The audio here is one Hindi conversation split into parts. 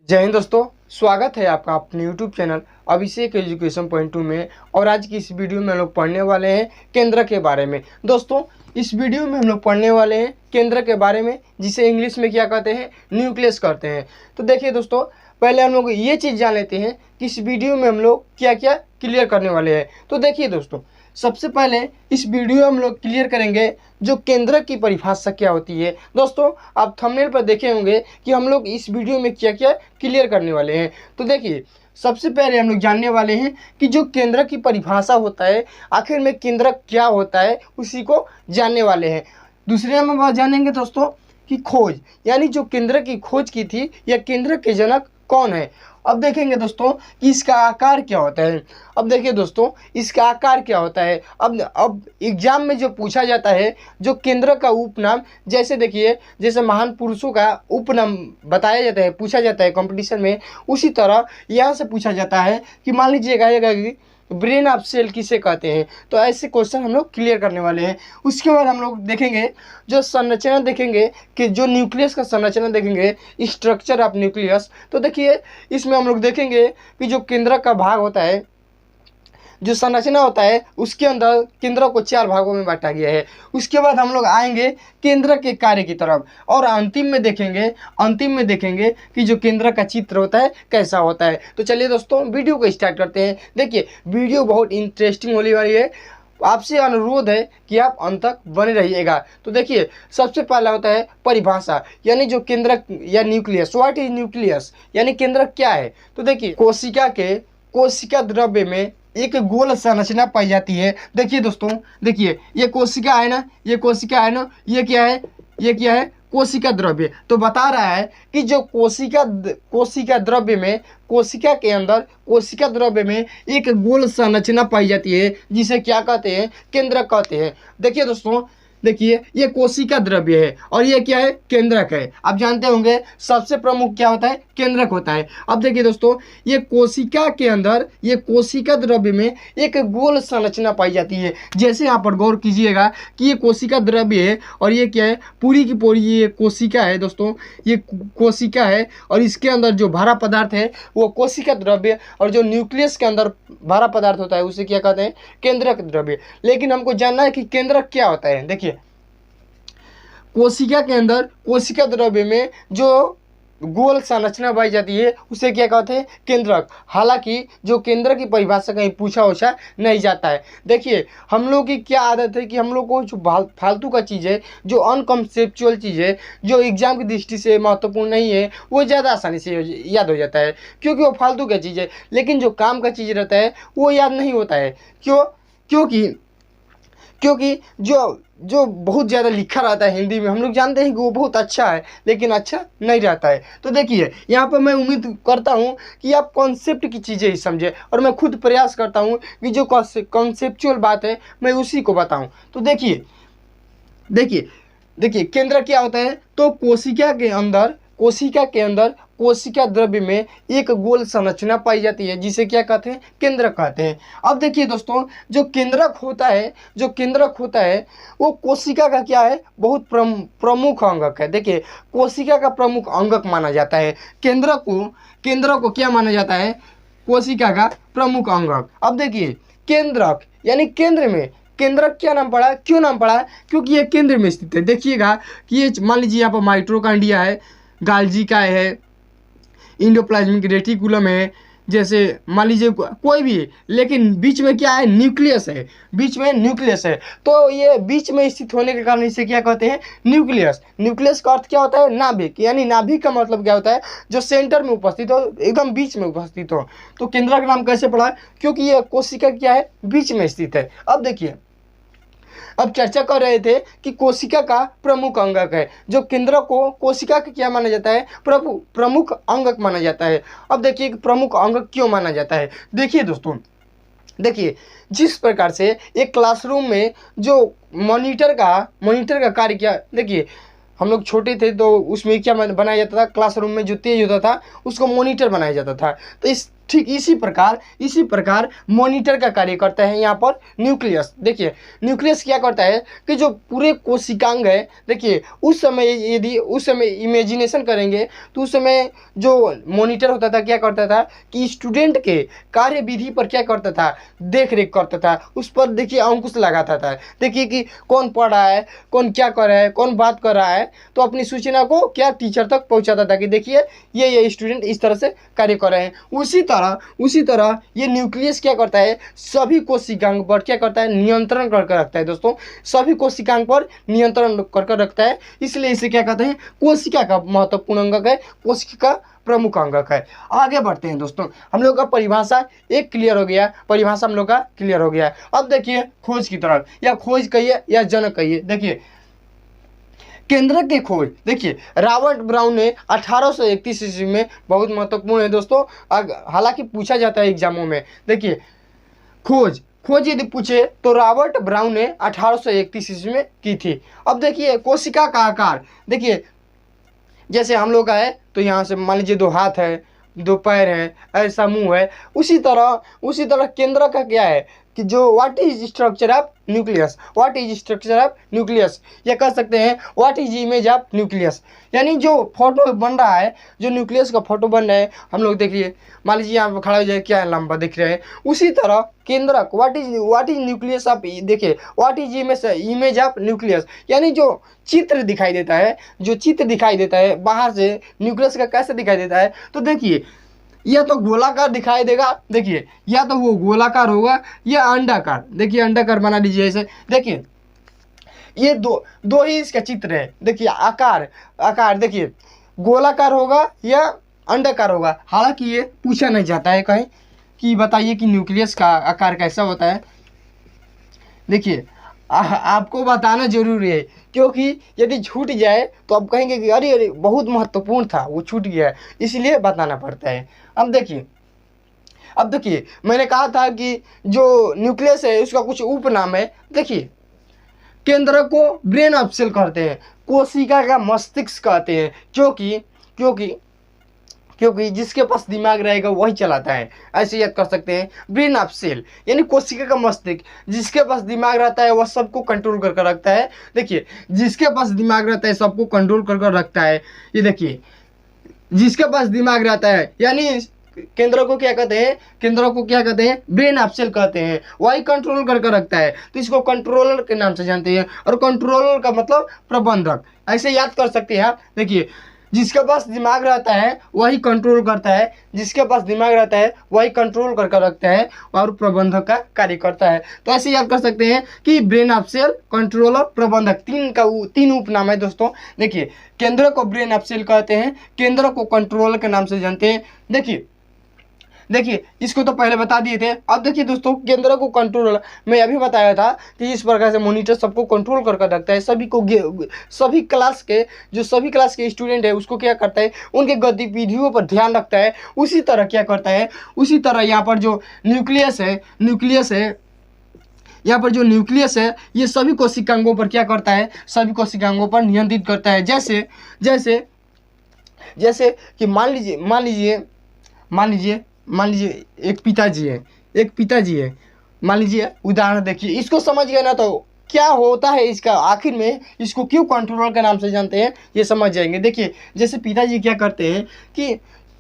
जय हिंद दोस्तों, स्वागत है आपका अपने YouTube चैनल अभिषेक एजुकेशन पॉइंट 2 में। और आज की इस वीडियो में हम लोग पढ़ने वाले हैं केंद्र के बारे में। दोस्तों, इस वीडियो में हम लोग पढ़ने वाले हैं केंद्र के बारे में, जिसे इंग्लिश में क्या कहते हैं, न्यूक्लियस कहते हैं। तो देखिए दोस्तों, पहले हम लोग ये चीज़ जान लेते हैं कि इस वीडियो में हम लोग क्या क्या क्लियर करने वाले हैं। तो देखिए दोस्तों, सबसे पहले इस वीडियो में हम लोग क्लियर करेंगे जो केंद्र की परिभाषा क्या होती है। दोस्तों, आप थंबनेल पर देखे होंगे कि हम लोग इस वीडियो में क्या क्या क्लियर करने वाले हैं। तो देखिए, सबसे पहले हम लोग जानने वाले हैं कि जो केंद्र की परिभाषा होता है, आखिर में केंद्र क्या होता है, उसी को जानने वाले हैं। दूसरे हम बात जानेंगे दोस्तों कि खोज, यानी जो केंद्र की खोज की थी या केंद्र के जनक कौन है। अब देखेंगे दोस्तों कि इसका आकार क्या होता है। अब देखिए दोस्तों, इसका आकार क्या होता है। अब एग्जाम में जो पूछा जाता है, जो केंद्र का उपनाम, जैसे देखिए, जैसे महान पुरुषों का उपनाम बताया जाता है, पूछा जाता है कंपटीशन में, उसी तरह यहाँ से पूछा जाता है कि मान लीजिएगा कि ब्रेन ऑफ सेल किसे कहते हैं। तो ऐसे क्वेश्चन हम लोग क्लियर करने वाले हैं। उसके बाद हम लोग देखेंगे जो संरचना, देखेंगे कि जो न्यूक्लियस का संरचना देखेंगे, स्ट्रक्चर ऑफ न्यूक्लियस। तो देखिए, इसमें हम लोग देखेंगे कि जो केंद्र का भाग होता है, जो संरचना होता है, उसके अंदर केंद्र को 4 भागों में बांटा गया है। उसके बाद हम लोग आएंगे केंद्र के कार्य की तरफ, और अंतिम में देखेंगे कि जो केंद्र का चित्र होता है कैसा होता है। तो चलिए दोस्तों, वीडियो को स्टार्ट करते हैं। देखिए, वीडियो बहुत इंटरेस्टिंग होने वाली है। आपसे अनुरोध है कि आप अंत तक बने रहिएगा। तो देखिए, सबसे पहला होता है परिभाषा, यानी जो केंद्र या न्यूक्लियस। व्हाट इज न्यूक्लियस, यानी केंद्र क्या है। तो देखिए, कोशिका द्रव्य में एक गोल संरचना पाई जाती है। देखिए दोस्तों, देखिए, ये कोशिका है ना, ये क्या है, कोशिका द्रव्य। तो बता रहा है कि जो कोशिका द्रव्य में, कोशिका द्रव्य में एक गोल संरचना पाई जाती है, जिसे क्या कहते हैं, केंद्रक कहते हैं। देखिए दोस्तों, देखिए, ये कोशिका द्रव्य है और ये क्या है, केंद्रक है। आप जानते होंगे सबसे प्रमुख क्या होता है, केंद्रक होता है। अब देखिए दोस्तों, ये कोशिका के अंदर, ये कोशिका द्रव्य में एक गोल संरचना पाई जाती है। जैसे यहाँ पर गौर कीजिएगा कि ये कोशिका द्रव्य है और ये क्या है, पूरी की पूरी ये कोशिका है दोस्तों, ये कोशिका है। और इसके अंदर जो भरा पदार्थ है वो कोशिका द्रव्य, और जो न्यूक्लियस के अंदर भरा पदार्थ होता है उसे क्या कहते हैं, केंद्रक द्रव्य। लेकिन हमको जानना है कि केंद्रक क्या होता है। देखिए, कोशिका के अंदर, कोशिका द्रव्य में जो गोल संरचना पाई जाती है उसे क्या कहते हैं, केंद्रक। हालांकि जो केंद्र की परिभाषा कहीं पूछा नहीं जाता है। देखिए, हम लोग की क्या आदत है कि हम लोग को जो फालतू का चीज़ है, जो अनकॉन्सेप्चुअल चीज़ है, जो एग्जाम की दृष्टि से महत्वपूर्ण नहीं है, वो ज़्यादा आसानी से याद हो जाता है, क्योंकि वो फालतू का चीज़ है। लेकिन जो काम का चीज़ रहता है वो याद नहीं होता है। क्योंकि जो बहुत ज़्यादा लिखा रहता है हिंदी में, हम लोग जानते हैं कि वो बहुत अच्छा है, लेकिन अच्छा नहीं रहता है। तो देखिए, यहाँ पर मैं उम्मीद करता हूँ कि आप कॉन्सेप्ट की चीज़ें ही समझें, और मैं खुद प्रयास करता हूँ कि जो कॉन्सेप्चुअल बात है मैं उसी को बताऊँ। तो देखिए, केंद्र क्या होता है। तो कोशिका के अंदर कोशिका द्रव्य में एक गोल संरचना पाई जाती है, जिसे क्या कहते हैं, केंद्रक कहते हैं। अब देखिए दोस्तों, जो केंद्रक होता है वो कोशिका का क्या है, बहुत प्रमुख अंगक है। देखिए, कोशिका का प्रमुख अंगक माना जाता है। केंद्र को क्या माना जाता है, कोशिका का प्रमुख अंगक। अब देखिए, केंद्रक यानी केंद्र में, केंद्रक क्या नाम पड़ा, क्यों नाम पड़ा, क्योंकि ये केंद्र में स्थित है। देखिएगा कि ये मान लीजिए यहाँ पर माइटोकॉन्ड्रिया है, गाल्जी का है, इंडोप्लाज्मिक रेटिकुलम है, जैसे मान लीजिए कोई भी, लेकिन बीच में क्या है, न्यूक्लियस है। तो ये बीच में स्थित होने के कारण इसे क्या कहते हैं, न्यूक्लियस। न्यूक्लियस का अर्थ क्या होता है, नाभिक। यानी नाभिक का मतलब क्या होता है, जो सेंटर में उपस्थित हो, एकदम बीच में उपस्थित हो। तो केंद्र का नाम कैसे पड़ा, क्योंकि ये कोशिका क्या है, बीच में स्थित है। अब देखिए, अब चर्चा कर रहे थे कि कोशिका का प्रमुख अंगक है। जो केंद्र को कोशिका का क्या माना जाता है, प्रमुख अंगक माना जाता है। अब देखिए, प्रमुख अंगक क्यों माना जाता है। देखिए दोस्तों, देखिए, जिस प्रकार से एक क्लासरूम में जो मॉनिटर का कार्य क्या, देखिए, हम लोग छोटे थे तो उसमें क्या बनाया जाता था, क्लासरूम में जो तेज होता था उसको मॉनिटर बनाया जाता था। तो इस ठीक इसी प्रकार मॉनिटर का कार्य करता है यहाँ पर न्यूक्लियस। देखिए न्यूक्लियस क्या करता है कि जो पूरे कोशिकांग है, देखिए उस समय यदि उस समय इमेजिनेशन करेंगे तो उस समय जो मॉनिटर होता था क्या करता था कि स्टूडेंट के कार्य विधि पर क्या करता था, देख रेख करता था, उस पर देखिए अंकुश लगाता था। देखिए कि कौन पढ़ रहा है, कौन क्या कर रहा है, कौन बात कर रहा है, तो अपनी सूचना को क्या टीचर तक पहुँचाता था कि देखिए ये स्टूडेंट इस तरह से कार्य कर रहे हैं। उसी तरह ये न्यूक्लियस क्या करता है, सभी कोशिकांग पर क्या करता है, नियंत्रण करके रखता है। दोस्तों सभी कोशिकांग पर नियंत्रण करके रखता है, इसलिए इसे क्या कहते हैं, कोशिका का महत्वपूर्ण अंगक है, कोशिका प्रमुख अंगक है। आगे बढ़ते हैं दोस्तों, हम लोग का परिभाषा एक क्लियर हो गया, परिभाषा हम लोग का क्लियर हो गया। अब देखिए खोज की तरफ, या खोज कहिए या जनक कहिए। देखिए केंद्रक की खोज, देखिए रॉबर्ट ब्राउन ने 1831 ईस्वी में, बहुत महत्वपूर्ण है दोस्तों, हालांकि पूछा जाता है एग्जामों में। देखिए खोज यदि पूछे तो रॉबर्ट ब्राउन ने 1831 ईस्वी में की थी। अब देखिए कोशिका का आकार, देखिए जैसे हम लोग का है तो यहाँ से मान लीजिए 2 हाथ है, 2 पैर है, ऐसा मुंह है, उसी तरह केंद्र का क्या है कि जो what is structure of nucleus, what is structure of nucleus, या कह सकते हैं what is image of nucleus. यानी जो फोटो बन रहा है, जो न्यूक्लियस का फोटो बन रहा है, हम लोग देखिए मान लीजिए यहाँ पर खड़ा हो जाए, क्या लंबा दिख रहा है, उसी तरह केंद्रक व्हाट इज न्यूक्लियस ऑफ, देखिए what is image of nucleus, यानी जो चित्र दिखाई देता है बाहर से न्यूक्लियस का कैसे दिखाई देता है। तो देखिए या तो गोलाकार दिखाई देगा, देखिए या तो वो गोलाकार होगा या अंडाकार। देखिए अंडाकार बना लीजिए ऐसे, देखिए ये दो ही इसका चित्र है। देखिए आकार देखिए गोलाकार होगा या अंडाकार होगा। हालांकि ये पूछा नहीं जाता है कहीं कि बताइए कि न्यूक्लियस का आकार कैसा होता है। देखिए आपको बताना जरूरी है, क्योंकि यदि छूट जाए तो आप कहेंगे कि अरे बहुत महत्वपूर्ण था, वो छूट गया है, इसलिए बताना पड़ता है। अब देखिए मैंने कहा था कि जो न्यूक्लियस है उसका कुछ उपनाम है। देखिए केंद्र को ब्रेन ऑफ सेल कहते हैं, कोशिका का मस्तिष्क कहते हैं, क्योंकि जिसके पास दिमाग रहेगा वही चलाता है, ऐसे याद कर सकते हैं। ब्रेन ऑफ सेल यानी कोशिका का मस्तिष्क, जिसके पास दिमाग रहता है वह सबको कंट्रोल करके रखता है। देखिए जिसके पास दिमाग रहता है सबको कंट्रोल करके रखता है। ये देखिए जिसके पास दिमाग रहता है, यानी केंद्र को क्या कहते हैं, ब्रेन ऑफ सेल कहते हैं, वही कंट्रोल करके रखता है, तो इसको कंट्रोलर के नाम से जानते हैं। और कंट्रोलर का मतलब प्रबंधक, ऐसे याद कर सकते हैं आप। देखिए जिसके पास दिमाग रहता है वही कंट्रोल करता है, जिसके पास दिमाग रहता है वही कंट्रोल करके रखता है और प्रबंधक का कार्य करता है। तो ऐसे याद कर सकते हैं कि ब्रेन ऑफ सेल, कंट्रोलर, प्रबंधक, तीन उपनाम है दोस्तों। देखिए केंद्र को ब्रेन ऑफ सेल कहते हैं, केंद्र को कंट्रोलर के नाम से जानते हैं। देखिए इसको तो पहले बता दिए थे। अब देखिए दोस्तों केंद्र को कंट्रोल, मैं अभी बताया था कि इस प्रकार से मॉनिटर सबको कंट्रोल करके रखता है, सभी क्लास के स्टूडेंट है उसको क्या करता है, उनके गतिविधियों पर ध्यान रखता है। उसी तरह क्या करता है, उसी तरह यहाँ पर जो न्यूक्लियस है, ये सभी कोशिकांगों पर क्या करता है, सभी कोशिकांगों पर नियंत्रित करता है। जैसे कि मान लीजिए एक पिताजी है, मान लीजिए उदाहरण देखिए, इसको समझ गए ना तो क्या होता है इसका, आखिर में इसको क्यों कंट्रोलर के नाम से जानते हैं ये समझ जाएंगे। देखिए जैसे पिताजी क्या करते हैं कि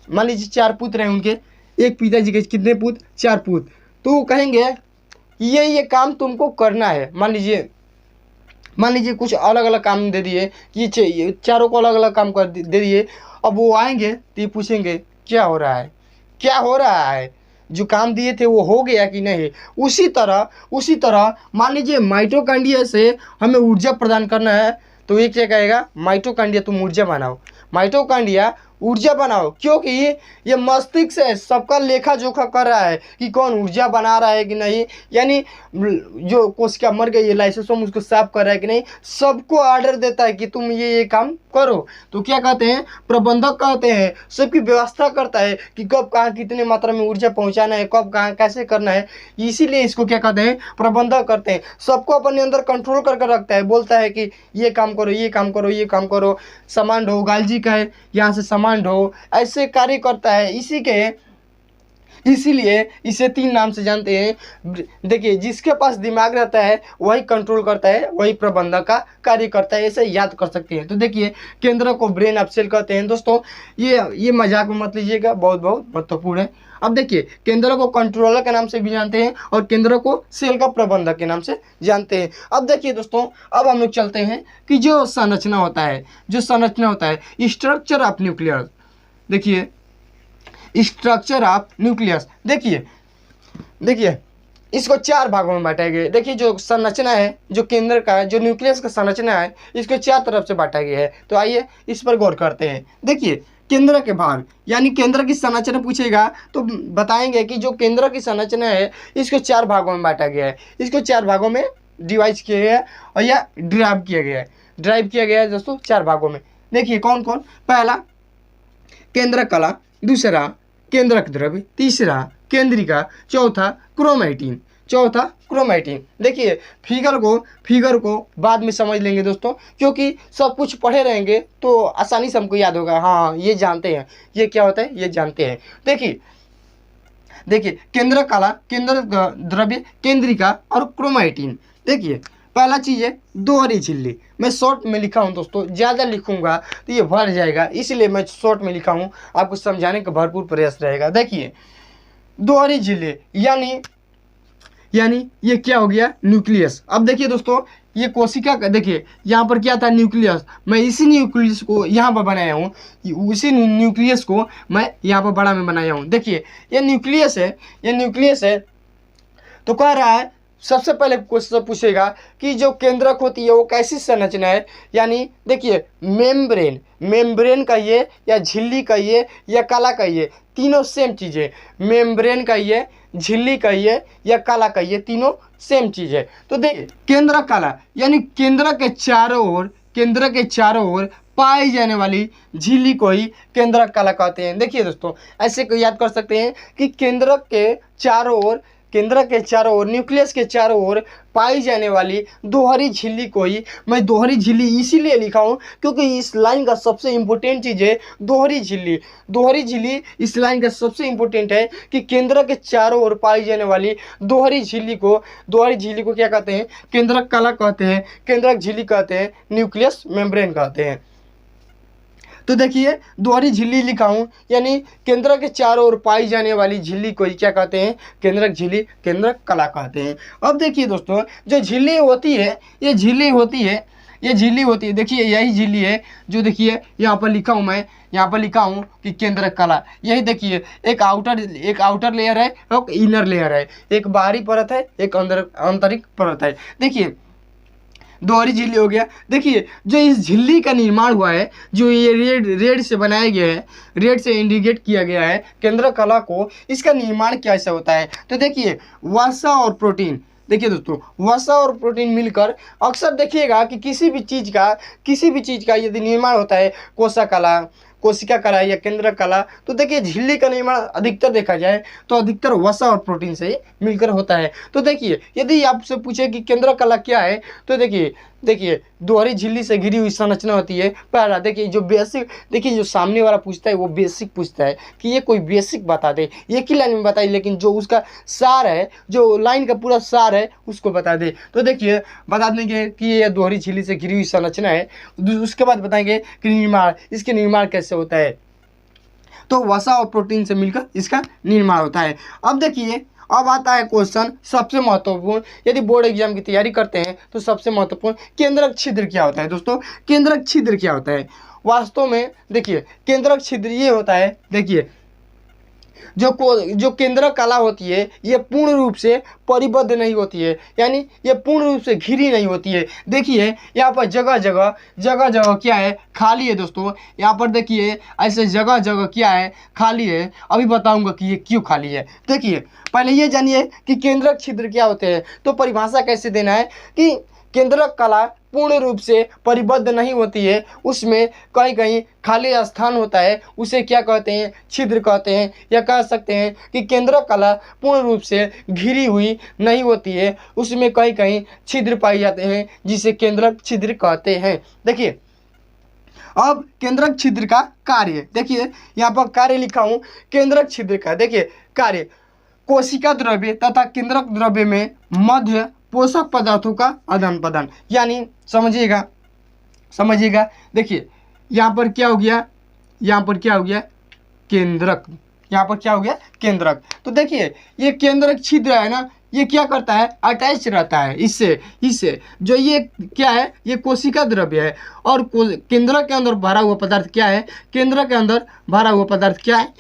मान लीजिए 4 पुत्र हैं उनके, एक पिताजी के कितने पुत्र, 4 पुत्र, तो कहेंगे ये काम तुमको करना है। मान लीजिए कुछ अलग अलग काम दे दिए, ये चारों को अलग अलग काम कर दे दिए। अब वो आएंगे तो ये पूछेंगे क्या हो रहा है, जो काम दिए थे वो हो गया कि नहीं। उसी तरह मान लीजिए माइटोकॉन्ड्रिया से हमें ऊर्जा प्रदान करना है, तो ये क्या कहेगा, माइटोकॉन्ड्रिया तुम ऊर्जा बनाओ, क्योंकि ये मस्तिष्क से सबका लेखा जोखा कर रहा है कि कौन ऊर्जा बना रहा है कि नहीं, यानी जो कोशिका मर गई है लाइसोसोम उसको साफ कर रहा है कि नहीं, सबको ऑर्डर देता है कि तुम ये काम करो। तो क्या कहते हैं, प्रबंधक कहते हैं, सबकी व्यवस्था करता है कि कब कहाँ कितने मात्रा में ऊर्जा पहुँचाना है, कब कहाँ कैसे करना है, इसीलिए इसको क्या कहते हैं, प्रबंधक करते हैं। सबको अपने अंदर कंट्रोल करके रखता है, बोलता है कि ये काम करो, सामान ढो, गालजी का है यहाँ से सामान ढो, ऐसे कार्य करता है। इसीलिए इसे 3 नाम से जानते हैं। देखिए, जिसके पास दिमाग रहता है वही कंट्रोल करता है, वही प्रबंधक का कार्य करता है, ऐसे याद कर सकते हैं। तो देखिए, केंद्र को ब्रेन ऑफ सेल कहते हैं दोस्तों। ये मजाक में मत लीजिएगा, बहुत बहुत महत्वपूर्ण है। अब देखिए, केंद्र को कंट्रोलर के नाम से भी जानते हैं और केंद्र को सेल का प्रबंधक के नाम से जानते हैं। अब देखिए दोस्तों, अब हम लोग चलते हैं कि जो संरचना होता है, स्ट्रक्चर ऑफ न्यूक्लियस। देखिए, स्ट्रक्चर ऑफ न्यूक्लियस, देखिए इसको 4 भागों में बांटा गया है। देखिए, जो संरचना है, जो केंद्र का, जो न्यूक्लियस का संरचना है, इसको 4 तरफ से बांटा गया है। तो आइए इस पर गौर करते हैं। देखिए, केंद्र के भाग, यानी केंद्र की संरचना पूछेगा तो बताएंगे कि जो केंद्र की संरचना है इसको 4 भागों में बांटा गया है। इसको 4 भागों में डिवाइड किया गया है और या ड्राइव किया गया है दोस्तों 4 भागों में। देखिए कौन कौन। पहला केंद्रक कला, दूसरा केंद्रक द्रव्य, तीसरा केंद्रिका, चौथा क्रोमैटिन। देखिए, फिगर को बाद में समझ लेंगे दोस्तों, क्योंकि सब कुछ पढ़े रहेंगे तो आसानी से हमको याद होगा। हाँ, ये जानते हैं, ये क्या होता है ये जानते हैं। देखिए केंद्रक कला, केंद्रक द्रव्य, केंद्रिका और क्रोमैटिन। देखिए, पहला चीज़ है दोहरी झिल्ली। मैं शॉर्ट में लिखा हूँ दोस्तों, ज़्यादा लिखूंगा तो ये भर जाएगा, इसलिए मैं शॉर्ट में लिखा हूँ, आपको समझाने का भरपूर प्रयास रहेगा। देखिए, दोहरी झिल्ली यानी ये क्या हो गया, न्यूक्लियस। अब देखिए दोस्तों, ये कोशिका का, देखिए यहाँ पर क्या था, न्यूक्लियस। मैं इसी न्यूक्लियस को यहाँ पर बनाया हूँ, उसी न्यूक्लियस को मैं यहाँ पर बड़ा में बनाया हूँ। देखिए, ये न्यूक्लियस है। तो कह रहा है, सबसे पहले क्वेश्चन पूछेगा कि जो केंद्रक होती है वो कैसी संरचना है। यानी देखिए, मेम्ब्रेन कहिए या झिल्ली कहिए या कला कहिए, तीनों सेम चीज़ है। मेम्ब्रेन कहिए, झिल्ली कहिए या कला कहिए, तीनों सेम चीज़ है। तो देखिए, केंद्रक कला यानी केंद्र के चारों ओर पाई जाने वाली झिल्ली को ही केंद्रक कला कहते हैं। देखिए दोस्तों, ऐसे को याद कर सकते हैं कि केंद्र के चारों ओर, न्यूक्लियस के चारों ओर पाई जाने वाली दोहरी झिल्ली को ही मैं दोहरी झिल्ली इसीलिए लिखा हूँ क्योंकि इस लाइन का सबसे इम्पोर्टेंट चीज़ है दोहरी झिल्ली इस लाइन का सबसे इम्पोर्टेंट है कि केंद्र के चारों ओर पाई जाने वाली दोहरी झिल्ली को क्या कहते हैं, केंद्रक कला कहते हैं, केंद्रक झिल्ली कहते हैं, न्यूक्लियस मेम्ब्रेन कहते हैं। तो देखिए, दोहरी झिल्ली लिखा हूँ, यानी केंद्र के चारों ओर पाई जाने वाली झिल्ली को क्या कहते हैं, केंद्रक झिल्ली, केंद्रक कला कहते हैं। अब देखिए दोस्तों, जो झिल्ली होती है, ये झिल्ली होती है। देखिए, यही झिल्ली है जो देखिए यहाँ पर लिखा हूँ, मैं यहाँ पर लिखा हूँ कि केंद्रक कला। यही देखिए, एक आउटर लेयर है और इनर लेयर है, एक बाहरी परत है, एक आंतरिक परत है। देखिए, दोहरी झिल्ली हो गया। देखिए, जो इस झिल्ली का निर्माण हुआ है, जो ये रेड से बनाया गया है, रेड से इंडिकेट किया गया है केंद्रक कला को, इसका निर्माण कैसे होता है। तो देखिए, वसा और प्रोटीन, देखिए दोस्तों, वसा और प्रोटीन मिलकर अक्सर देखिएगा कि किसी भी चीज़ का यदि निर्माण होता है, कोशिका कला या केंद्रक कला, तो देखिए झिल्ली का निर्माण अधिकतर देखा जाए तो अधिकतर वसा और प्रोटीन से ही मिलकर होता है। तो देखिए, यदि आपसे पूछे कि केंद्रक कला क्या है, तो देखिए दोहरी झिल्ली से घिरी हुई संरचना होती है। पहला देखिए, जो सामने वाला पूछता है वो बेसिक पूछता है कि ये कोई बेसिक बता दे, एक ही लाइन में बताइए, लेकिन जो उसका सार है, जो लाइन का पूरा सार है उसको बता दे। तो देखिए, बता देंगे कि ये दोहरी झिल्ली से घिरी हुई संरचना है। उसके बाद बताएंगे कि इसके निर्माण कैसे होता है। तो वसा और प्रोटीन से मिलकर इसका निर्माण होता है। अब देखिए, अब आता है क्वेश्चन सबसे महत्वपूर्ण, यदि बोर्ड एग्जाम की तैयारी करते हैं तो सबसे महत्वपूर्ण, केंद्रक छिद्र क्या होता है। दोस्तों, केंद्रक छिद्र क्या होता है वास्तव में। देखिए, केंद्रक छिद्र ये होता है, देखिए जो केंद्रक कला होती है ये पूर्ण रूप से परिबद्ध नहीं होती है, यानी ये पूर्ण रूप से घिरी नहीं होती है। देखिए, यहाँ पर जगह जगह क्या है, खाली है। दोस्तों, यहाँ पर देखिए, ऐसे जगह जगह क्या है, खाली है। अभी बताऊंगा कि ये क्यों खाली है। देखिए, पहले ये जानिए कि केंद्रक छिद्र क्या होते हैं। तो परिभाषा कैसे देना है कि केंद्रक कला पूर्ण रूप से परिबद्ध नहीं होती है, उसमें कहीं खाली स्थान होता है, उसे क्या कहते हैं, छिद्र कहते हैं। या कह सकते हैं कि केंद्रक कला पूर्ण रूप से घिरी हुई नहीं होती है, उसमें कहीं छिद्र पाए जाते हैं, जिसे केंद्रक छिद्र कहते हैं। देखिए, अब केंद्रक छिद्र का कार्य देखिए, यहाँ पर कार्य लिखा हूँ केंद्रक छिद्र का। देखिए कार्य, कोशिका द्रव्य तथा केंद्रक द्रव्य में मध्य पोषक पदार्थों का आदान प्रदान। यानी समझिएगा देखिए यहाँ पर क्या हो गया, यहाँ पर क्या हो गया केंद्रक, यहाँ पर क्या हो गया केंद्रक। तो देखिए ये केंद्रक छिद्र है ना, ये क्या करता है अटैच रहता है इससे जो ये क्या है, ये कोशिका द्रव्य है और केंद्रक के अंदर भरा हुआ पदार्थ क्या है, केंद्रक के अंदर भरा हुआ पदार्थ क्या है,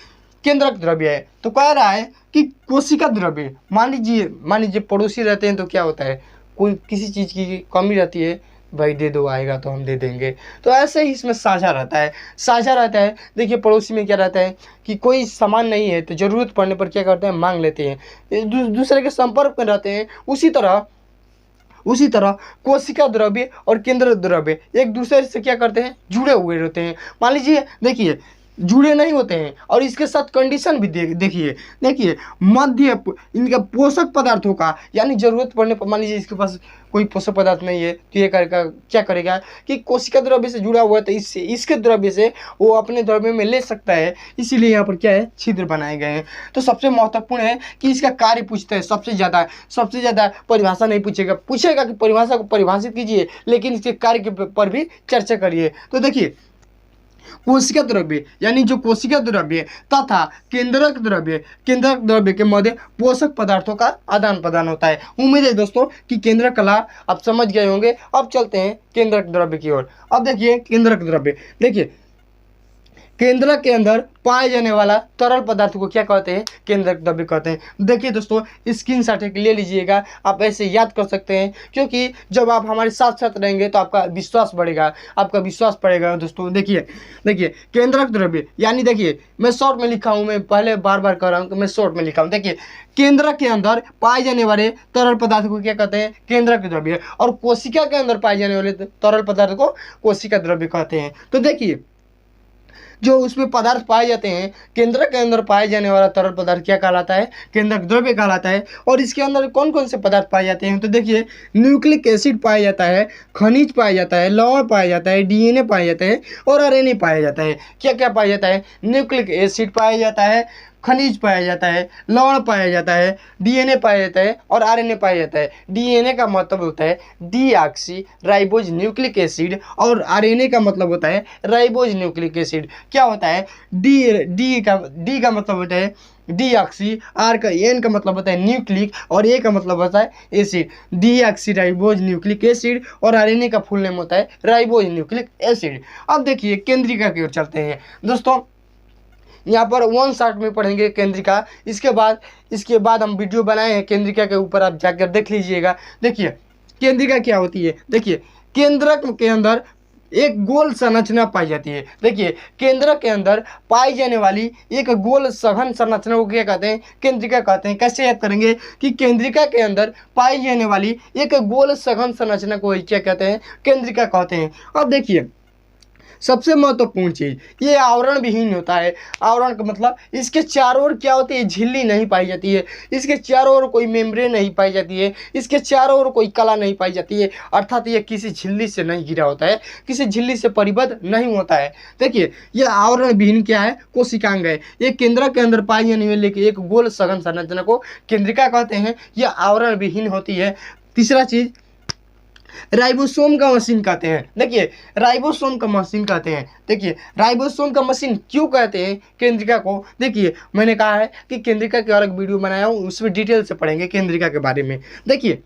केंद्रक द्रव्य है। तो कह रहा है कि कोशिका द्रव्य, मान लीजिए पड़ोसी रहते हैं तो क्या होता है, कोई किसी चीज़ की कमी रहती है, भाई दे दो, आएगा तो हम दे देंगे। तो ऐसे ही इसमें साझा रहता है। देखिए पड़ोसी में क्या रहता है कि कोई सामान नहीं है तो ज़रूरत पड़ने पर क्या करते हैं, मांग लेते हैं, दूसरे के संपर्क में रहते हैं। उसी तरह कोशिका द्रव्य और केंद्र द्रव्य एक दूसरे से क्या करते हैं, जुड़े हुए रहते हैं। मान लीजिए देखिए जुड़े नहीं होते हैं और इसके साथ कंडीशन भी देखिए मध्य इनका पोषक पदार्थों का, यानी जरूरत पड़ने पर मान लीजिए इसके पास कोई पोषक पदार्थ नहीं है तो ये क्या करेगा कि कोशिका द्रव्य से जुड़ा हुआ है तो इसके द्रव्य से वो अपने द्रव्य में ले सकता है, इसीलिए यहाँ पर क्या है छिद्र बनाए गए हैं। तो सबसे महत्वपूर्ण है कि इसका कार्य पूछता है सबसे ज़्यादा परिभाषा नहीं पूछेगा कि परिभाषा को परिभाषित कीजिए, लेकिन इसके कार्य पर भी चर्चा करिए। तो देखिए कोशिका द्रव्य यानी जो कोशिका द्रव्य तथा केंद्रक द्रव्य के मध्य पोषक पदार्थों का आदान प्रदान होता है। उम्मीद है दोस्तों कि केंद्रक कला आप समझ गए होंगे। अब चलते हैं केंद्रक द्रव्य की ओर। अब देखिए केंद्रक द्रव्य, देखिए केंद्रक के अंदर पाए जाने वाला तरल पदार्थ को क्या कहते हैं, केंद्रक द्रव्य कहते हैं। देखिए दोस्तों स्क्रीनशॉट ले लीजिएगा, आप ऐसे याद कर सकते हैं, क्योंकि जब आप हमारे साथ साथ रहेंगे तो आपका विश्वास बढ़ेगा दोस्तों। देखिए केंद्रक द्रव्य यानी देखिए मैं शॉर्ट में लिखा हूँ, मैं पहले बार कह रहा हूँ कि मैं शॉर्ट में लिखा हूँ। देखिए केंद्रक के अंदर पाए जाने वाले तरल पदार्थ को क्या कहते हैं, केंद्रक द्रव्य, और कोशिका के अंदर पाए जाने वाले तरल पदार्थ को कोशिका द्रव्य कहते हैं। तो देखिए जो उसमें पदार्थ पाए जाते हैं, केंद्रक के अंदर पाए जाने वाला तरल पदार्थ क्या कहलाता है, केंद्रक द्रव्य कहलाता है। और इसके अंदर कौन कौन से पदार्थ पाए जाते हैं, तो देखिए न्यूक्लिक एसिड पाया जाता है, खनिज पाया जाता है, लवण पाया जाता है, डीएनए पाया जाता है और आरएनए पाया जाता है। क्या क्या पाया जाता है, न्यूक्लिक एसिड पाया जाता है, खनिज पाया जाता है, लवण पाया जाता है, डीएनए पाया जाता है और आरएनए पाया जाता है। डीएनए का मतलब होता है डीऑक्सी राइबोज न्यूक्लिक एसिड और आरएनए का मतलब होता है राइबोज न्यूक्लिक एसिड। क्या होता है, डी का मतलब होता है डीऑक्सी, आर का एन का मतलब होता है न्यूक्लिक और ए का मतलब होता है acid. Deoxy ribose nucleic acid और आरएनए का फुल नेम होता है राइबोज न्यूक्लिक एसिड। अब देखिए केंद्रिका की ओर चलते हैं दोस्तों। यहाँ पर वन शॉट में पढ़ेंगे केंद्रिका, इसके बाद हम वीडियो बनाए हैं केंद्रिका के ऊपर, आप जाकर देख लीजिएगा। देखिए केंद्रिका क्या होती है, देखिए केंद्रक के अंदर एक गोल संरचना पाई जाती है। देखिए केंद्रक के अंदर पाई जाने वाली एक गोल सघन संरचना को क्या कहते हैं, केंद्रिका कहते हैं। कैसे याद करेंगे कि केंद्रिका के अंदर पाई जाने वाली एक गोल सघन संरचना को क्या कहते हैं, केंद्रिका कहते हैं। अब देखिए सबसे महत्वपूर्ण चीज़, ये आवरण विहीन होता है। आवरण का मतलब इसके चारों ओर क्या होती है, झिल्ली नहीं पाई जाती है, इसके चारों ओर कोई मेम्ब्रेन नहीं पाई जाती है, इसके चारों ओर कोई कला नहीं पाई जाती है, अर्थात ये किसी झिल्ली से नहीं घिरा होता है, किसी झिल्ली से परिबद्ध नहीं होता है। देखिए यह आवरण विहीन क्या है, कोशिकांग है। ये केंद्रक के अंदर पाई जाने वाली एक गोल सघन संरचना को केंद्रिका कहते हैं, यह आवरण विहीन होती है। तीसरा चीज राइबोसोम का मशीन कहते हैं। देखिए राइबोसोम का मशीन कहते हैं। देखिए राइबोसोम का मशीन क्यों कहते हैं केंद्रिका को, देखिए मैंने कहा है कि केंद्रिका की अलग वीडियो बनाया हूँ, उसमें डिटेल से पढ़ेंगे केंद्रिका के बारे में। देखिए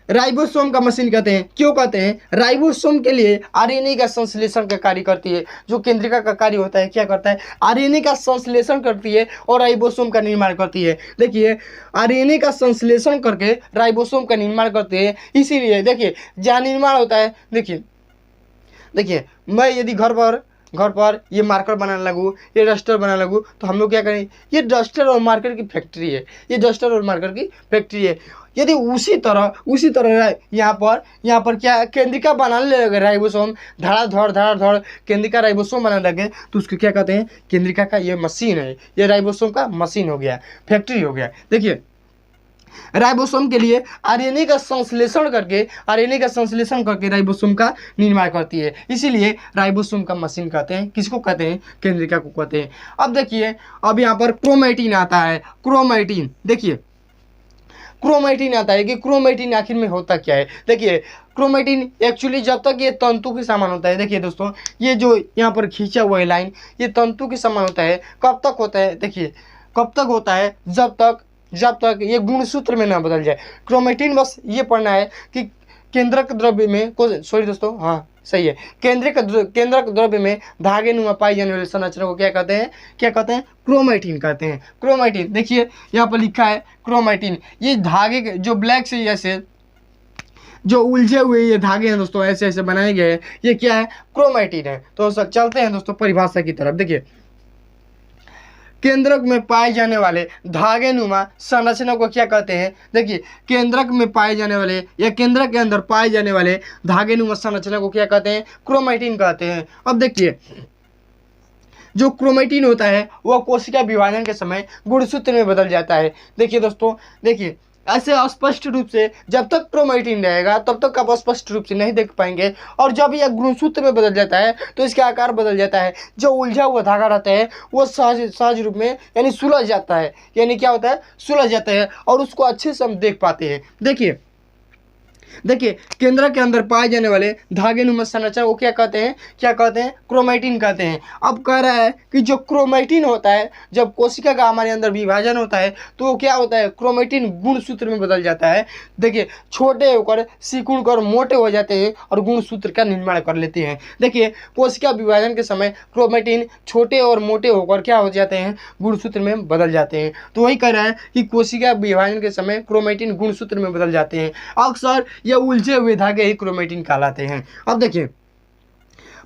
राइबोसोम का मशीन कहते हैं, क्यों कहते हैं, राइबोसोम के लिए आरएनए का संश्लेषण का कार्य करती है। जो केंद्रिका का कार्य होता है क्या करता है, आरएनए का संश्लेषण करती है और राइबोसोम का निर्माण करती है। देखिए आरएनए का संश्लेषण करके राइबोसोम का निर्माण करते हैं, इसीलिए देखिए जहाँ निर्माण होता है, देखिए मैं यदि घर पर ये मार्कर बनाने लगूँ, ये डस्टर बनाने लगूँ, तो हम लोग क्या करें, ये डस्टर और मार्कर की फैक्ट्री है, ये डस्टर और मार्कर की फैक्ट्री है। यदि उसी तरह यहाँ पर क्या केंद्रिका बनाने लगे राइबोसोम, धड़ केंद्रिका राइबोसोम बनाने लगे, तो उसको क्या कहते हैं, केंद्रिका का ये मशीन है, ये राइबोसोम का मशीन हो गया, फैक्ट्री हो गया। देखिए राइबोसोम के लिए आरएनए का संश्लेषण करके राइबोसोम का निर्माण करती है। इसीलिए राइबोसोम का मशीन कहते हैं। किसको कहते हैं? केंद्रिका को कहते हैं। अब देखिए, अब यहाँ पर क्रोमैटिन आता है। क्रोमैटिन, देखिए क्रोमैटिन आता है कि क्रोमैटिन आखिर में होता क्या है। देखिए क्रोमैटिन एक्चुअली जब तक ये तंतु के समान होता है, देखिए दोस्तों ये जो यहाँ पर खींचा हुआ है लाइन, ये तंतु के समान होता है। कब तक होता है? देखिए कब तक होता है? जब तक ये गुणसूत्र में ना बदल जाए। क्रोमैटिन बस ये पढ़ना है कि केंद्रक द्रव्य में सॉरी दोस्तों, हाँ सही है, केंद्रक द्रव्य में धागे नुमा पाई जाने वाली संरचना को क्या कहते हैं? क्रोमैटिन कहते हैं। क्रोमैटिन, देखिए यहाँ पर लिखा है क्रोमैटिन। ये धागे के जो ब्लैक से जैसे जो उलझे हुए ये धागे हैं दोस्तों, ऐसे ऐसे बनाए गए हैं, ये क्या है? क्रोमैटिन है। तो चलते हैं दोस्तों परिभाषा की तरफ। देखिए केंद्रक में पाए जाने वाले धागे नुमा संरचना को क्या कहते हैं? देखिए केंद्रक में पाए जाने वाले या केंद्रक के अंदर पाए जाने वाले धागे नुमा संरचना को क्या कहते हैं? क्रोमैटिन कहते हैं। अब देखिए जो क्रोमैटिन होता है वह कोशिका विभाजन के समय गुणसूत्र में बदल जाता है। देखिए दोस्तों, देखिए ऐसे स्पष्ट रूप से जब तक क्रोमैटिन रहेगा तब तक आप स्पष्ट रूप से नहीं देख पाएंगे, और जब यह गुणसूत्र में बदल जाता है तो इसका आकार बदल जाता है। जो उलझा हुआ धागा रहता है वो सहज रूप में यानी सुलझ जाता है। यानी क्या होता है? सुलझ जाता है, और उसको अच्छे से हम देख पाते हैं। देखिए केंद्र के अंदर पाए जाने वाले धागे नुमा संरचना को क्या कहते हैं? क्रोमैटिन कहते हैं। अब कह रहा है कि जो क्रोमैटिन होता है, जब कोशिका का हमारे अंदर विभाजन होता है तो वो क्या होता है? क्रोमैटिन गुणसूत्र में बदल जाता है। देखिए छोटे होकर सिकुड़ कर मोटे हो जाते हैं और गुणसूत्र का निर्माण कर लेते हैं। देखिए कोशिका विभाजन के समय क्रोमैटिन छोटे और मोटे होकर क्या हो जाते हैं? गुणसूत्र में बदल जाते हैं। तो वही कह रहा है कि कोशिका विभाजन के समय क्रोमैटिन गुणसूत्र में बदल जाते हैं। अक्सर ये उलझे हुए धागे ही क्रोमैटिन कहलाते हैं। अब देखिए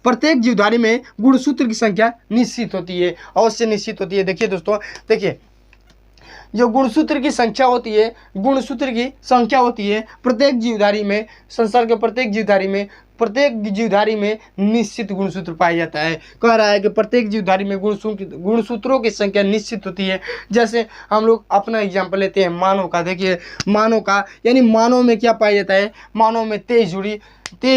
प्रत्येक जीवधारी में गुणसूत्र की संख्या निश्चित होती है, अवश्य निश्चित होती है। देखिए दोस्तों, देखिए जो गुणसूत्र की संख्या होती है प्रत्येक जीवधारी में, संसार के प्रत्येक जीवधारी में निश्चित गुणसूत्र पाया जाता है। कह रहा है कि प्रत्येक जीवधारी में गुणसूत्रों की संख्या निश्चित होती है। जैसे हम लोग अपना एग्जांपल लेते हैं मानव का। देखिए मानव का यानी मानव में क्या पाया जाता है? मानव में 23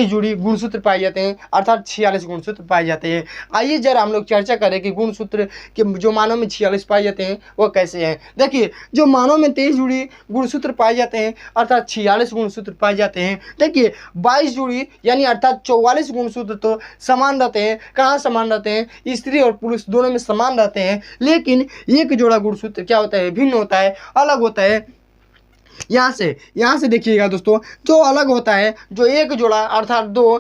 जोड़ी गुणसूत्र पाए जाते हैं, अर्थात 46 गुणसूत्र पाए जाते हैं। आइए जरा हम लोग चर्चा करें कि गुणसूत्र के जो मानव में 46 पाए जाते हैं वो कैसे हैं। देखिए जो मानव में 23 जोड़ी गुणसूत्र पाए जाते हैं अर्थात 46 गुणसूत्र पाए जाते हैं। देखिए 22 जोड़ी यानी अर्थात 44 गुणसूत्र तो समान रहते हैं। कहाँ समान रहते हैं? स्त्री और पुरुष दोनों में समान रहते हैं, लेकिन एक जोड़ा गुणसूत्र क्या होता है? भिन्न होता है, अलग होता है। यहाँ से देखिएगा दोस्तों, जो अलग होता है, जो एक जोड़ा अर्थात दो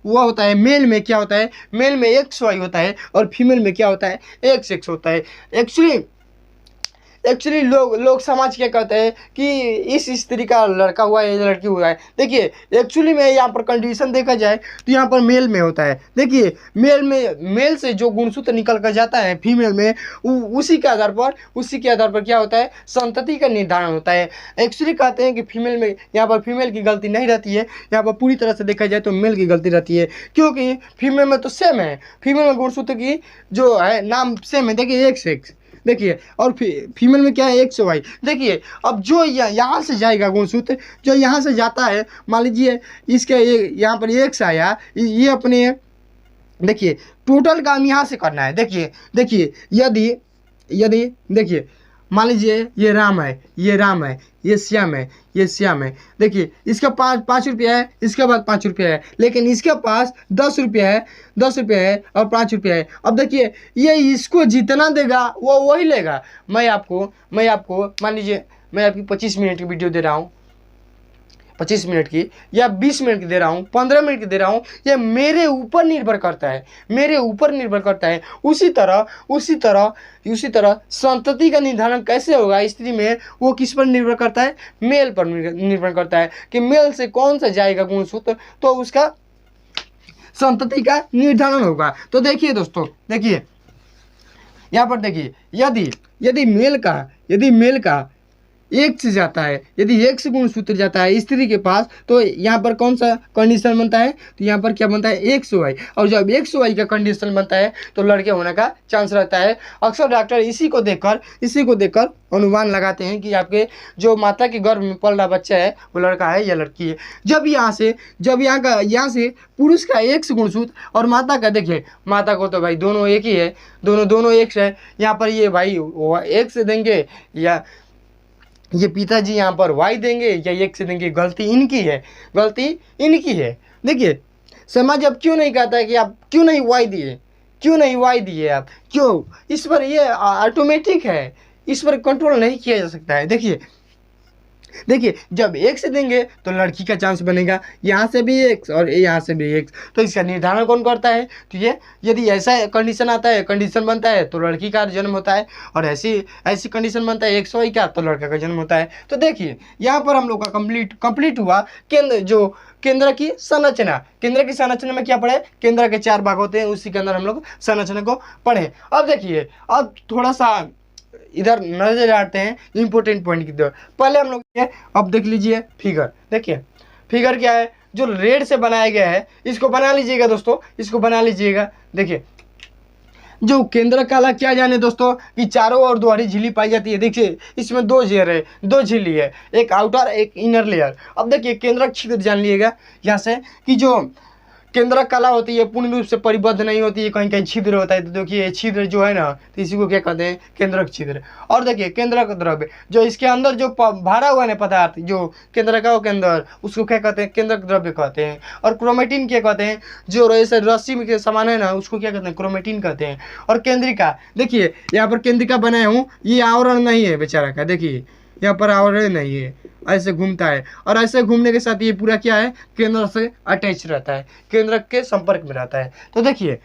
वह होता है मेल में क्या होता है? मेल में XY होता है और फीमेल में क्या होता है? XX होता है। एक्चुअली लोग समाज क्या कहते हैं कि इस स्त्री का लड़का हुआ है, लड़की हुआ है। देखिए एक्चुअली में यहाँ पर कंडीशन देखा जाए तो यहाँ पर मेल में होता है। देखिए मेल से जो गुणसूत्र निकल कर जाता है फीमेल में, उसी के आधार पर क्या होता है? संतति का निर्धारण होता है। एक्चुअली कहते हैं कि फीमेल में, यहाँ पर फीमेल की गलती नहीं रहती है, यहाँ पर पूरी तरह से देखा जाए तो मेल की गलती रहती है, क्योंकि फीमेल में तो सेम है। फीमेल में गुणसूत्र की जो है नाम सेम है। देखिए XX, देखिए, और फीमेल में क्या है? XY। देखिए अब जो यहाँ से जाएगा गुणसूत्र, जो यहाँ से जाता है, मान लीजिए इसके यहाँ पर X आया, ये अपने देखिए टोटल काम यहाँ से करना है। देखिए यदि देखिए मान लीजिए ये राम है, ये श्याम है। देखिए इसका 5 रुपया है, इसके बाद 5 रुपया है, लेकिन इसके पास 10 रुपया है और 5 रुपया है। अब देखिए ये इसको जितना देगा वो वही लेगा। मैं आपको मान लीजिए मैं आपकी 25 मिनट की वीडियो दे रहा हूँ, 25 मिनट की या 20 मिनट की दे रहा हूँ, 15 मिनट की दे रहा हूँ, यह मेरे ऊपर निर्भर करता है। उसी तरह संतति का निर्धारण कैसे होगा स्त्री में, वो किस पर निर्भर करता है? मेल पर निर्भर करता है कि मेल से कौन सा जाएगा गुणसूत्र, तो उसका संतति का निर्धारण होगा। तो देखिए दोस्तों, देखिए यहाँ पर देखिए यदि मेल का एक से जाता है, यदि एक से गुणसूत्र जाता है स्त्री के पास, तो यहाँ पर कौन सा कंडीशन बनता है, तो यहाँ पर क्या बनता है 100y। और जब 100y का कंडीशन बनता है तो लड़के होने का चांस रहता है। अक्सर डॉक्टर इसी को देखकर अनुमान लगाते हैं कि आपके जो माता के गर्भ में पल रहा बच्चा है वो लड़का है या लड़की है। जब यहाँ से पुरुष का एक से गुणसूत्र और माता का, देखिए माता को तो भाई दोनों एक ही है, दोनों एक है। यहाँ पर ये भाई एक से देंगे या ये पिताजी यहाँ पर वाई देंगे या एक से देंगे, गलती इनकी है। देखिए समाज अब क्यों नहीं कहता है कि आप क्यों नहीं वाई दिए आप, क्यों? इस पर ये ऑटोमेटिक है, इस पर कंट्रोल नहीं किया जा सकता है। देखिए जब एक से देंगे तो लड़की का चांस बनेगा, यहाँ से भी एक और यहाँ से भी एक, तो इसका निर्धारण कौन करता है, तो ये यदि ऐसा कंडीशन आता है, कंडीशन बनता है तो लड़की का जन्म होता है, और ऐसी कंडीशन बनता है 100 का तो लड़का का जन्म होता है। तो देखिए यहाँ पर हम लोग का कंप्लीट हुआ केंद्र की संरचना में क्या पढ़े, केंद्र के 4 भाग होते हैं, उसी के अंदर हम लोग संरचना को पढ़े। अब देखिए अब थोड़ा सा इधर नजर डालते हैं इंपॉर्टेंट पॉइंट की तरफ। पहले हम लोग अब देख लीजिए फिगर। देखिए फिगर क्या है, जो रेड से बनाया गया है, इसको बना लीजिएगा दोस्तों, इसको बना लीजिएगा। देखिए जो केंद्र काला क्या जाने दोस्तों कि चारों ओर दोहरी झिल्ली पाई जाती है। देखिए इसमें 2 झिल्ली है, एक आउटर एक इनर लेयर। अब देखिए केंद्रक छिद्र जान लिएगा यहाँ से कि जो केंद्रक कला होती है पूर्ण रूप से परिबद्ध नहीं होती है, कहीं कहीं छिद्र होता है। तो देखिए छिद्र जो है ना, तो इसी को क्या कहते हैं, केंद्रक छिद्र। और देखिए केंद्रक द्रव्य, जो इसके अंदर जो भरा हुआ है पदार्थ जो केंद्रकों के अंदर, उसको क्या कहते हैं, केंद्रक द्रव्य कहते हैं। और क्रोमेटिन क्या कहते हैं, जो ऐसे रस्सी में के समान है ना, उसको क्या कहते हैं, क्रोमेटिन कहते हैं। और केंद्रिका, देखिए यहाँ पर केंद्रिका बनाया हूँ, ये आवरण नहीं है बेचारा का, देखिए यहाँ पर आवरण नहीं है, ऐसे घूमता है। और ऐसे घूमने के साथ ये पूरा क्या है, केंद्र से अटैच रहता है, केंद्र के संपर्क में रहता है। तो देखिए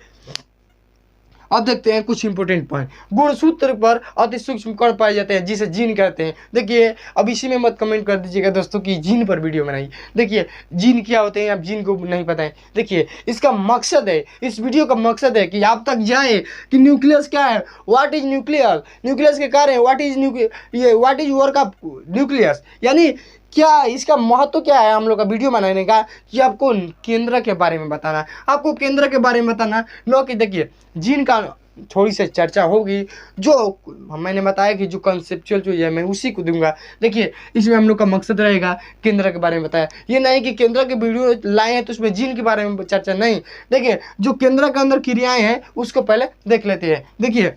अब देखते हैं कुछ इंपॉर्टेंट पॉइंट। गुणसूत्र पर अति सूक्ष्म कण पाए जाते हैं जिसे जीन कहते हैं। देखिए अब इसी में मत कमेंट कर दीजिएगा दोस्तों कि जीन पर वीडियो बनाई। देखिए जीन क्या होते हैं, आप जीन को नहीं पता है। देखिए इसका मकसद है, इस वीडियो का मकसद है कि आप तक जाए कि न्यूक्लियस क्या है, व्हाट इज न्यूक्लियस के कार्य, what is work of nucleus, यानी क्या इसका महत्व क्या है हम लोग का वीडियो बनाने का, कि आपको केंद्र के बारे में बताना, नो कि देखिए जीन का थोड़ी सी चर्चा होगी, जो मैंने बताया कि जो कंसेप्चुअल चीज़ है मैं उसी को दूंगा। देखिए इसमें हम लोग का मकसद रहेगा केंद्र के बारे में बताया, ये नहीं कि केंद्र के वीडियो लाए हैं तो उसमें जीन के बारे में चर्चा नहीं। देखिए जो केंद्र के अंदर क्रियाएं हैं उसको पहले देख लेते हैं। देखिए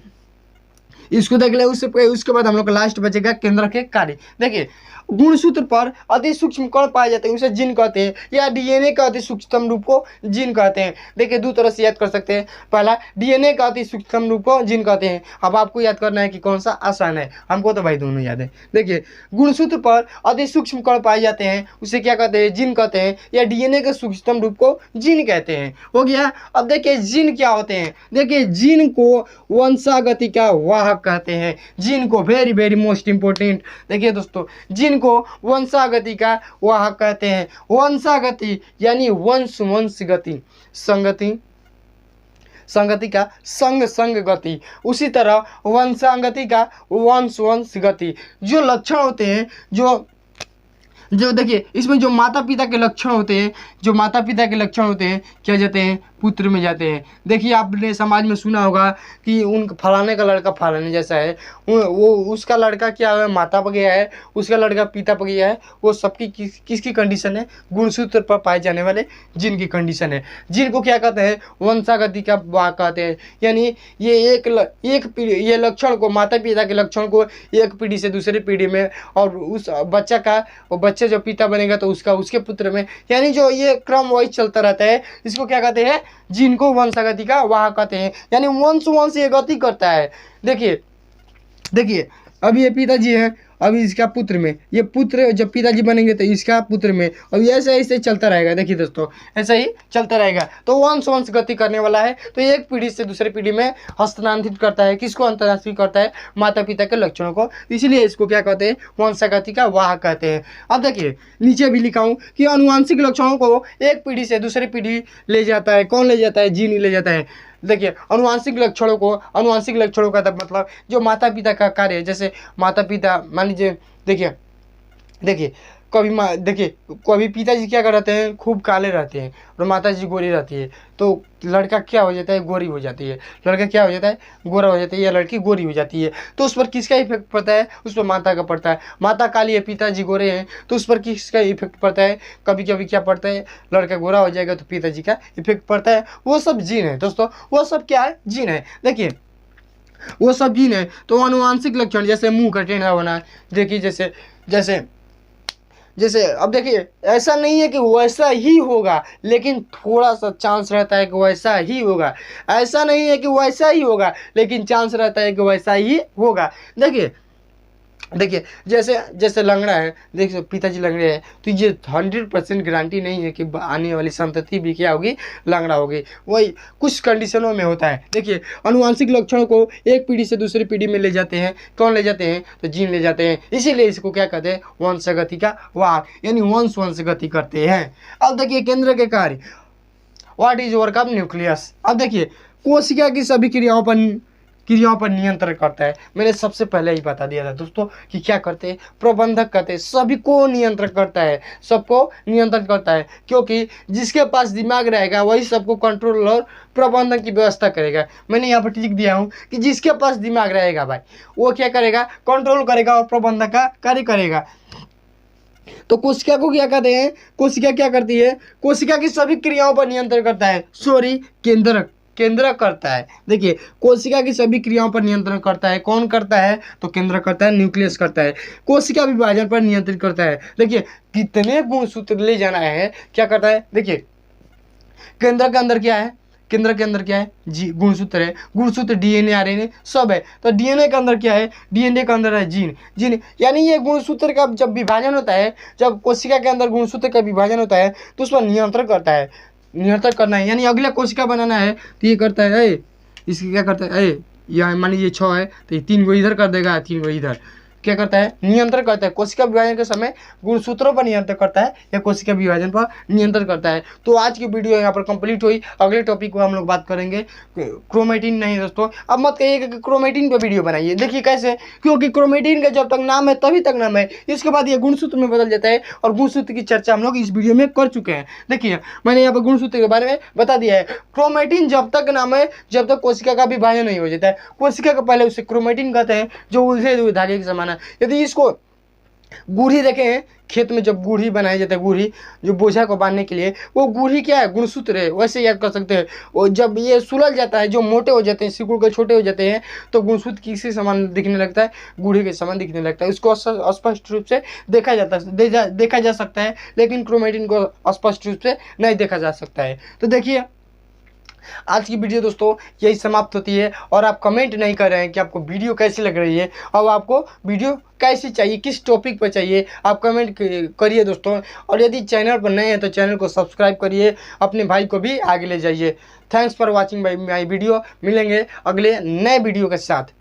इसको देख ले, उसके बाद हम लोग का लास्ट बचेगा केंद्र के कार्य। देखिए गुणसूत्र पर अति सूक्ष्म कण पाए जाते हैं, उसे जीन कहते हैं, या डीएनए का अति सूक्ष्म रूप को जीन कहते हैं। देखिए 2 तरह से याद कर सकते हैं, पहला डीएनए का अति सूक्ष्म रूप को जीन कहते हैं। अब आपको याद करना है कि कौन सा आसान है, हमको तो भाई दोनों याद है। देखिए गुणसूत्र पर अति सूक्ष्म कण पाए जाते हैं, उसे क्या कहते हैं, जीन कहते हैं, या डीएनए के सूक्ष्म रूप को जीन कहते हैं। हो गया। अब देखिए जीन क्या होते हैं, देखिए जीन को वंशागति का वाहक कहते हैं। जीन को वेरी वेरी मोस्ट इंपोर्टेंट, देखिए दोस्तों जीन को वंशागति का वाहक कहते हैं। वंशागति यानी वंश गति, संगति का संग गति, उसी तरह वंशागति का वंश गति। जो लक्षण होते हैं, जो देखिए इसमें जो माता पिता के लक्षण होते हैं क्या जाते हैं, पुत्र में जाते हैं। देखिए आपने समाज में सुना होगा कि उन फलाने का लड़का फलाने जैसा है, वो उसका लड़का क्या है, माता पर गया है, उसका लड़का पिता पर गया है। वो सबकी किसकी कंडीशन है, गुणसूत्र पर पाए जाने वाले जीन की कंडीशन है। जीन को क्या कहते हैं, वंशागति का वाहक कहते हैं। यानी ये लक्षण को, माता पिता के लक्षण को एक पीढ़ी से दूसरी पीढ़ी में, और उस बच्चा जो पिता बनेगा तो उसके पुत्र में, यानी जो ये क्रम वाइज चलता रहता है, इसको क्या कहते हैं, जीन को वंशागति का वाहक कहते हैं। यानी वंश ये गति करता है। देखिए अब ये पिताजी है, अभी इसका पुत्र में, ये पुत्र जब पिताजी बनेंगे तो इसका पुत्र में, और ऐसे चलता रहेगा। देखिए दोस्तों ऐसा ही चलता रहेगा। तो वंश गति करने वाला है, तो एक पीढ़ी से दूसरी पीढ़ी में हस्तांतरित करता है। किसको हस्तांतरित करता है, माता पिता के लक्षणों को, इसीलिए इसको क्या कहते हैं, वंशागति का वाहक कहते हैं। अब देखिए नीचे भी लिखा हूँ कि अनुवांशिक लक्षणों को एक पीढ़ी से दूसरी पीढ़ी ले जाता है। कौन ले जाता है, जीन ले जाता है। देखिए अनुवांशिक लक्षणों का मतलब जो माता पिता का कार्य है, जैसे माता पिता मान लीजिए, देखिए देखिए देखिए कभी पिताजी क्या करते हैं, खूब काले रहते हैं और माता जी गोरी रहती है, तो लड़का क्या हो जाता है, गोरी हो जाती है, लड़का क्या हो जाता है, गोरा हो जाता है, या लड़की गोरी हो जाती है। तो उस पर किसका इफेक्ट पड़ता है, उस पर माता का पड़ता है। माता काली है, पिताजी गोरे हैं, तो उस पर किसका इफेक्ट पड़ता है, कभी कभी क्या पड़ता है, लड़का गोरा हो जाएगा तो पिताजी का इफेक्ट पड़ता है। वो सब जीन है दोस्तों, वो सब क्या है, जीन है। देखिए वो सब जीन है। तो अनुवांशिक लक्षण जैसे मुंह का टेढ़ा होना, देखिए जैसे जैसे जैसे अब देखिए, ऐसा नहीं है कि वैसा ही होगा, लेकिन थोड़ा सा चांस रहता है कि वैसा ही होगा। ऐसा नहीं है कि वैसा ही होगा, लेकिन चांस रहता है कि वैसा ही होगा। देखिए देखिए जैसे जैसे लंगड़ा है, देखिए पिताजी लंगड़े हैं, तो ये 100% गारंटी नहीं है कि आने वाली संतति भी क्या होगी, लंगड़ा होगी। वही कुछ कंडीशनों में होता है। देखिए अनुवांशिक लक्षणों को एक पीढ़ी से दूसरी पीढ़ी में ले जाते हैं, कौन ले जाते हैं, तो जीन ले जाते हैं। इसीलिए इसको क्या कहते हैं, वंशगति का वार, यानी वंशगति करते हैं। अब देखिए केंद्र के कार्य, what is work of nucleus. अब देखिए कोशिका की सभी क्रियाओं पर नियंत्रण करता है। मैंने सबसे पहले ही बता दिया था दोस्तों कि क्या करते हैं, प्रबंधक करते हैं, सभी को नियंत्रण करता है, सबको नियंत्रण करता है, क्योंकि जिसके पास दिमाग रहेगा वही सबको कंट्रोल और प्रबंधन की व्यवस्था करेगा। मैंने यहाँ पर लिख दिया हूँ कि जिसके पास दिमाग रहेगा भाई, वो क्या करेगा, कंट्रोल करेगा और प्रबंधक का कार्य करेगा। तो कोशिका को क्या कहते हैं, कोशिका क्या करती है, कोशिका की सभी क्रियाओं पर नियंत्रण करता है, सॉरी केंद्र करता है। देखिए कोशिका की सभी क्रियाओं पर नियंत्रण करता है, कौन करता है, तो केंद्र करता है, न्यूक्लियस करता है। कोशिका विभाजन पर नियंत्रित करता है। देखिए कितने गुणसूत्र ले जाना है, क्या करता है, देखिए केंद्र के अंदर क्या है, केंद्र के अंदर क्या है, जी गुणसूत्र है, गुणसूत्र डीएनए आरएनए सब है। तो डीएनए के अंदर क्या है, डीएनए के अंदर है जीन यानी ये गुणसूत्र का जब विभाजन होता है, जब कोशिका के अंदर गुणसूत्र का विभाजन होता है तो उस पर नियंत्रण करता है, नियंत्रण करना है, यानी अगला कोशिका बनाना है तो ये करता है, इसकी क्या करता है, यहाँ मान लीजिए 6 है तो ये 3 गो इधर कर देगा, 3 गो इधर, क्या करता है, नियंत्रण करता है। कोशिका विभाजन के समय गुणसूत्रों पर नियंत्रण करता है या कोशिका विभाजन पर नियंत्रण करता है। तो आज की वीडियो यहाँ पर कंप्लीट हुई। अगले टॉपिक को हम लोग बात करेंगे क्रोमेटिन। नहीं दोस्तों, अब मत कहिएगा कि क्रोमेटिन पर वीडियो बनाइए। देखिए कैसे, क्योंकि क्रोमेटिन का जब तक नाम है तभी तक नाम है, इसके बाद ये गुणसूत्र में बदल जाता है, और गुणसूत्र की चर्चा हम लोग इस वीडियो में कर चुके हैं। देखिए मैंने यहाँ पर गुणसूत्र के बारे में बता दिया है। क्रोमेटिन जब तक नाम है जब तक कोशिका का विभाजन नहीं हो जाता है, कोशिका का पहले उसे क्रोमेटिन कहते हैं, जो उलझे हुए धागे के समान है। यदि इसको गुढ़ी देखें हैं, खेत में जब गुढ़ी बनाई जाती है, गुढ़ी जो बोझा को बांधने के लिए, वो गुढ़ी क्या है, गुणसूत्र है, वैसे याद कर सकते हैं। और जब ये सुलझ जाता है, जो मोटे हो जाते हैं, सिकुड़ के छोटे हो जाते हैं, तो गुणसूत्र किसी समान दिखने लगता है, गुढ़ी के समान दिखने लगता है। उसको स्पष्ट रूप से देखा जा सकता है, लेकिन क्रोमेटिन को स्पष्ट रूप से नहीं देखा जा सकता है। तो देखिए आज की वीडियो दोस्तों यही समाप्त होती है। और आप कमेंट नहीं कर रहे हैं कि आपको वीडियो कैसी लग रही है और आपको वीडियो कैसी चाहिए, किस टॉपिक पर चाहिए, आप कमेंट करिए दोस्तों। और यदि चैनल पर नए हैं तो चैनल को सब्सक्राइब करिए, अपने भाई को भी आगे ले जाइए। Thanks for watching my video. मिलेंगे अगले नए वीडियो के साथ।